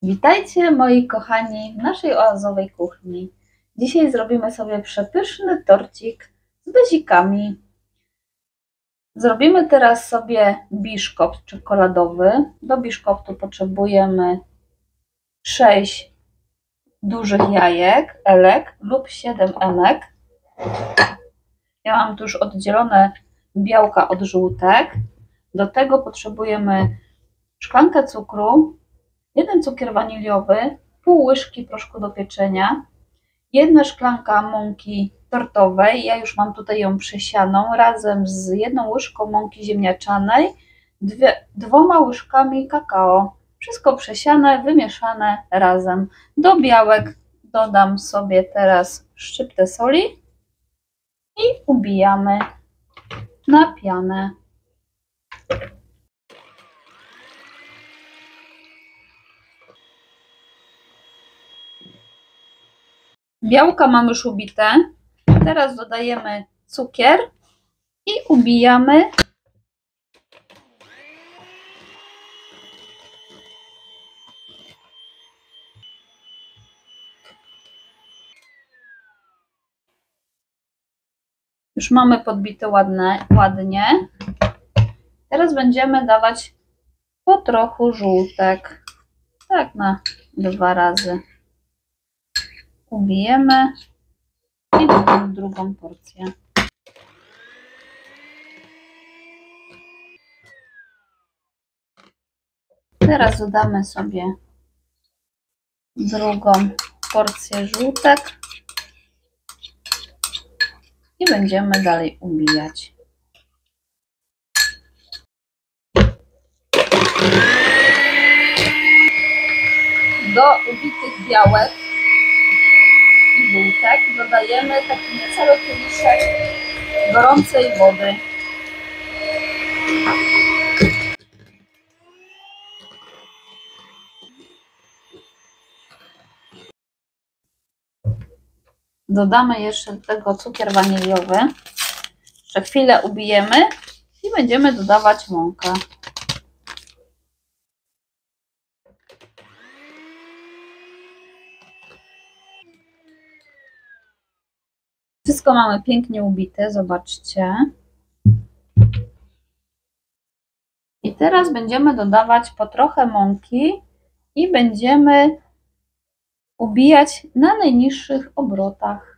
Witajcie moi kochani w naszej oazowej kuchni. Dzisiaj zrobimy sobie przepyszny torcik z bezikami. Zrobimy teraz sobie biszkopt czekoladowy. Do biszkoptu potrzebujemy 6 dużych jajek, elek lub 7 emek. Ja mam tu już oddzielone białka od żółtek. Do tego potrzebujemy szklankę cukru, 1 cukier waniliowy, pół łyżki proszku do pieczenia, 1 szklanka mąki tortowej, ja już mam tutaj ją przesianą, razem z 1 łyżką mąki ziemniaczanej, 2 łyżkami kakao. Wszystko przesiane, wymieszane razem. Do białek dodam sobie teraz szczyptę soli i ubijamy na pianę. Białka mamy już ubite. Teraz dodajemy cukier i ubijamy. Już mamy podbite ładnie. Teraz będziemy dawać po trochu żółtek. Tak na 2 razy. Ubijemy i dodamy drugą porcję. Teraz dodamy sobie drugą porcję żółtek i będziemy dalej ubijać. Do ubitych białek i żółtek dodajemy taki niecały kieliszek gorącej wody. Dodamy jeszcze do tego cukier waniliowy. Jeszcze chwilę ubijemy i będziemy dodawać mąkę. Wszystko mamy pięknie ubite, zobaczcie. I teraz będziemy dodawać po trochę mąki i będziemy ubijać na najniższych obrotach.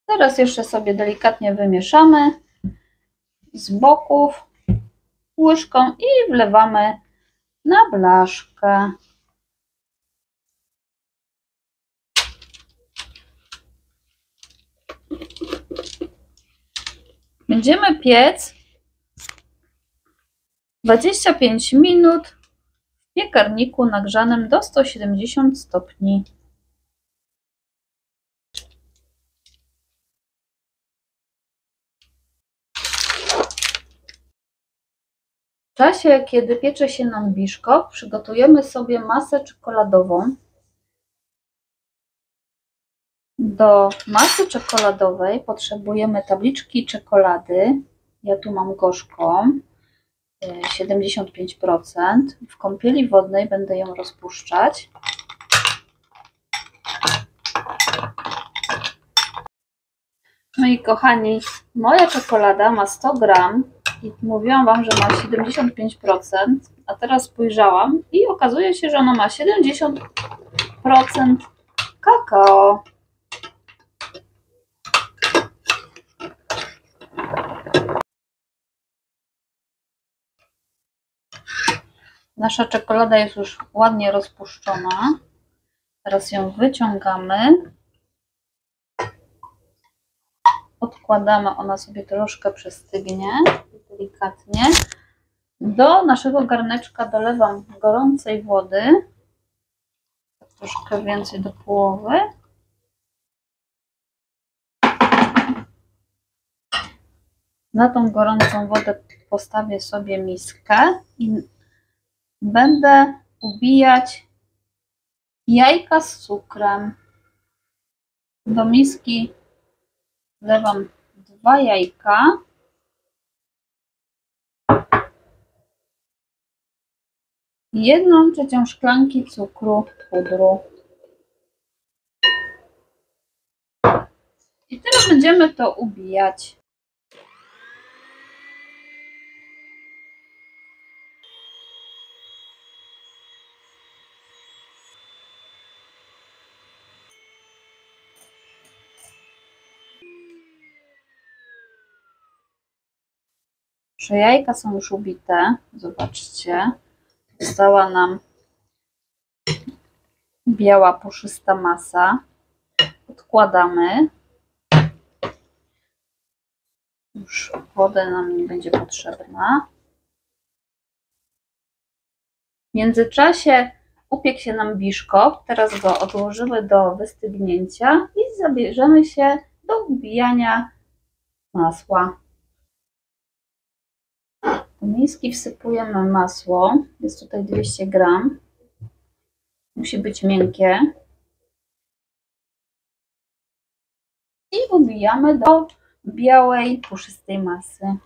Teraz jeszcze sobie delikatnie wymieszamy z boków łyżką i wlewamy na blaszkę. Będziemy piec 25 minut w piekarniku nagrzanym do 170 stopni. W czasie, kiedy piecze się nam biszkopt, przygotujemy sobie masę czekoladową. Do masy czekoladowej potrzebujemy tabliczki czekolady. Ja tu mam gorzką, 75%. W kąpieli wodnej będę ją rozpuszczać. Moi kochani, moja czekolada ma 100 gram i mówiłam Wam, że ma 75%, a teraz spojrzałam i okazuje się, że ona ma 70% kakao. Nasza czekolada jest już ładnie rozpuszczona. Teraz ją wyciągamy. Odkładamy, ona sobie troszkę przestygnie, delikatnie. Do naszego garneczka dolewam gorącej wody, troszkę więcej do połowy. Na tą gorącą wodę postawię sobie miskę i będę ubijać jajka z cukrem. Do miski wlewam 2 jajka. I 1/3 szklanki cukru pudru. I teraz będziemy to ubijać. Że jajka są już ubite, zobaczcie, została nam biała, puszysta masa. Odkładamy. Już woda nam nie będzie potrzebna. W międzyczasie upiekł się nam biszkopt. Teraz go odłożymy do wystygnięcia i zabierzemy się do ubijania masła. Do miski wsypujemy masło. Jest tutaj 200 gram. Musi być miękkie. I ubijamy do białej, puszystej masy.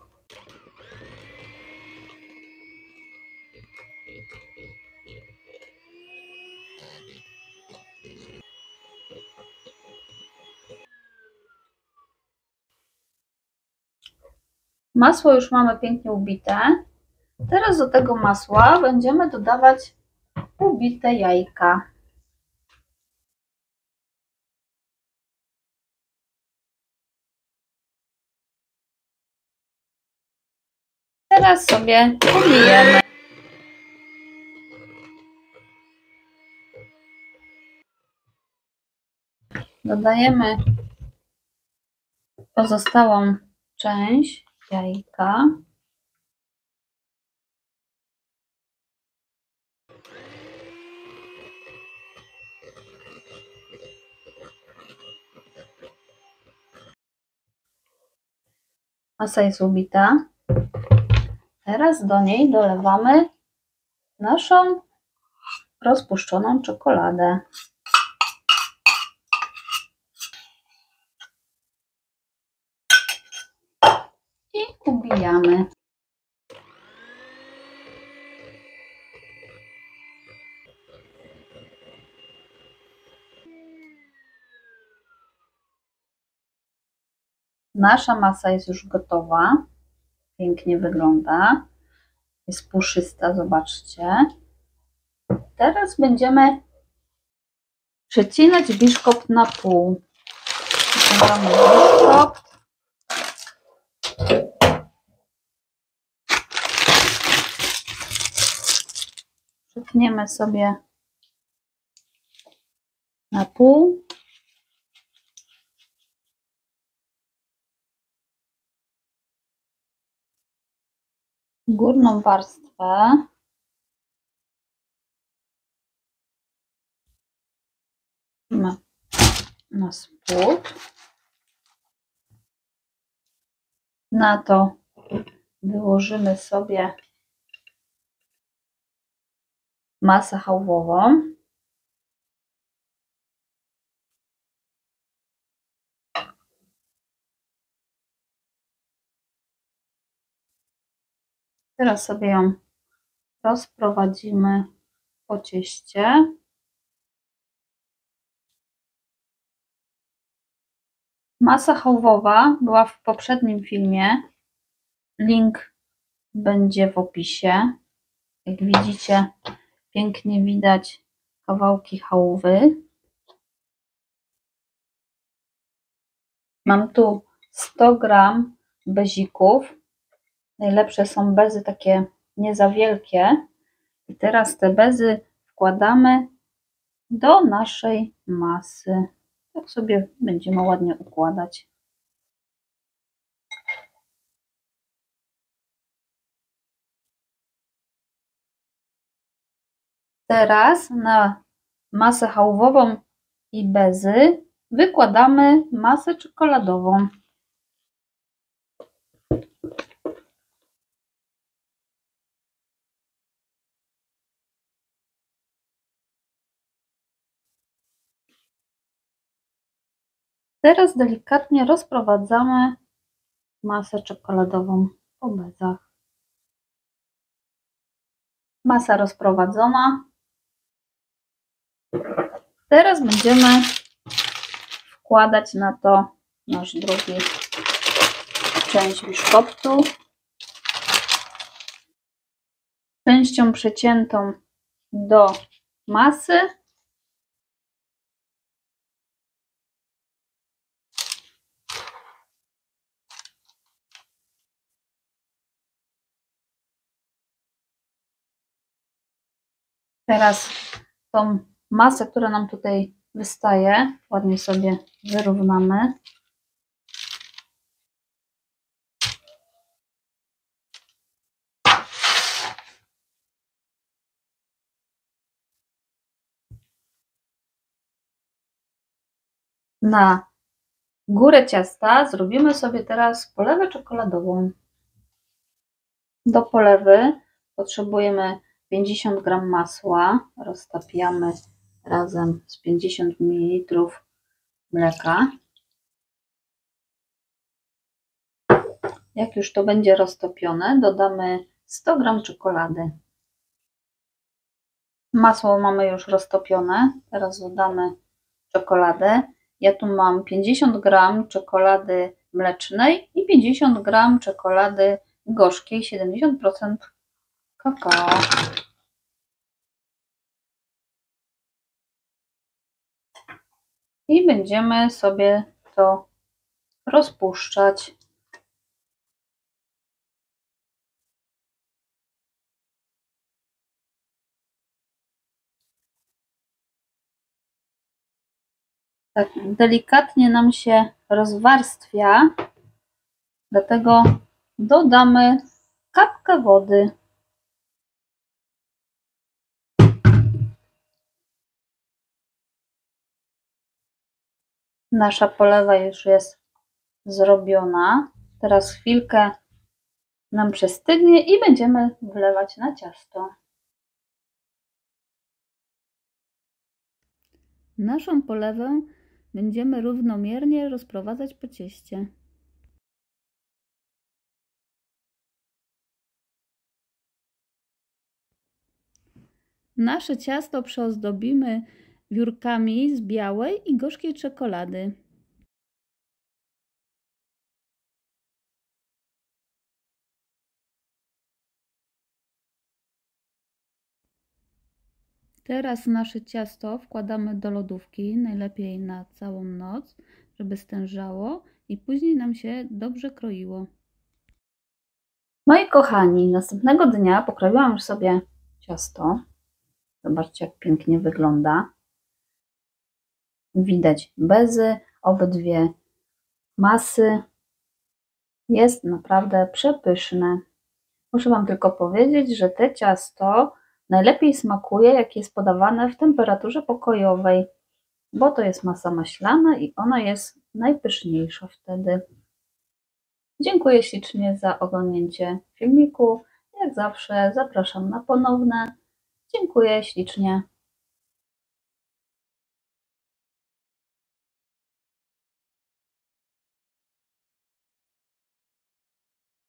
Masło już mamy pięknie ubite. Teraz do tego masła będziemy dodawać ubite jajka. Teraz sobie ubijemy. Dodajemy pozostałą część jajka. Masa jest ubita. Teraz do niej dolewamy naszą rozpuszczoną czekoladę. I ubijamy. Nasza masa jest już gotowa. Pięknie wygląda. Jest puszysta, zobaczcie. Teraz będziemy przecinać biszkopt na pół. Wyciągamy biszkopt. Przetniemy sobie na pół. Górną warstwę na spód. Na to wyłożymy sobie masę chałwową. Teraz sobie ją rozprowadzimy po cieście. Masa chałwowa była w poprzednim filmie. Link będzie w opisie. Jak widzicie, pięknie widać kawałki chałwy. Mam tu 100 gram bezików. Najlepsze są bezy takie nie za wielkie. I teraz te bezy wkładamy do naszej masy. Tak sobie będziemy ładnie układać. Teraz na masę chałwową i bezy wykładamy masę czekoladową. Teraz delikatnie rozprowadzamy masę czekoladową po bezach. Masa rozprowadzona. Teraz będziemy wkładać na to nasz drugi część biszkoptu. Częścią przeciętą do masy. Teraz tą masę, która nam tutaj wystaje, ładnie sobie wyrównamy. Na górę ciasta zrobimy sobie teraz polewę czekoladową. Do polewy potrzebujemy 50 g masła. Roztapiamy razem z 50 ml mleka. Jak już to będzie roztopione, dodamy 100 g czekolady. Masło mamy już roztopione. Teraz dodamy czekoladę. Ja tu mam 50 g czekolady mlecznej i 50 g czekolady gorzkiej, 70% kakao. I będziemy sobie to rozpuszczać. Tak delikatnie nam się rozwarstwia, dlatego dodamy kapkę wody. Nasza polewa już jest zrobiona. Teraz chwilkę nam przestygnie i będziemy wlewać na ciasto. Naszą polewę będziemy równomiernie rozprowadzać po cieście. Nasze ciasto przyozdobimy wiórkami z białej i gorzkiej czekolady. Teraz nasze ciasto wkładamy do lodówki, najlepiej na całą noc, żeby stężało i później nam się dobrze kroiło. Moi kochani, następnego dnia pokroiłam już sobie ciasto. Zobaczcie, jak pięknie wygląda. Widać bezy, obydwie masy. Jest naprawdę przepyszne. Muszę Wam tylko powiedzieć, że to ciasto najlepiej smakuje, jak jest podawane w temperaturze pokojowej, bo to jest masa maślana i ona jest najpyszniejsza wtedy. Dziękuję ślicznie za oglądnięcie filmiku. Jak zawsze zapraszam na ponowne. Dziękuję ślicznie.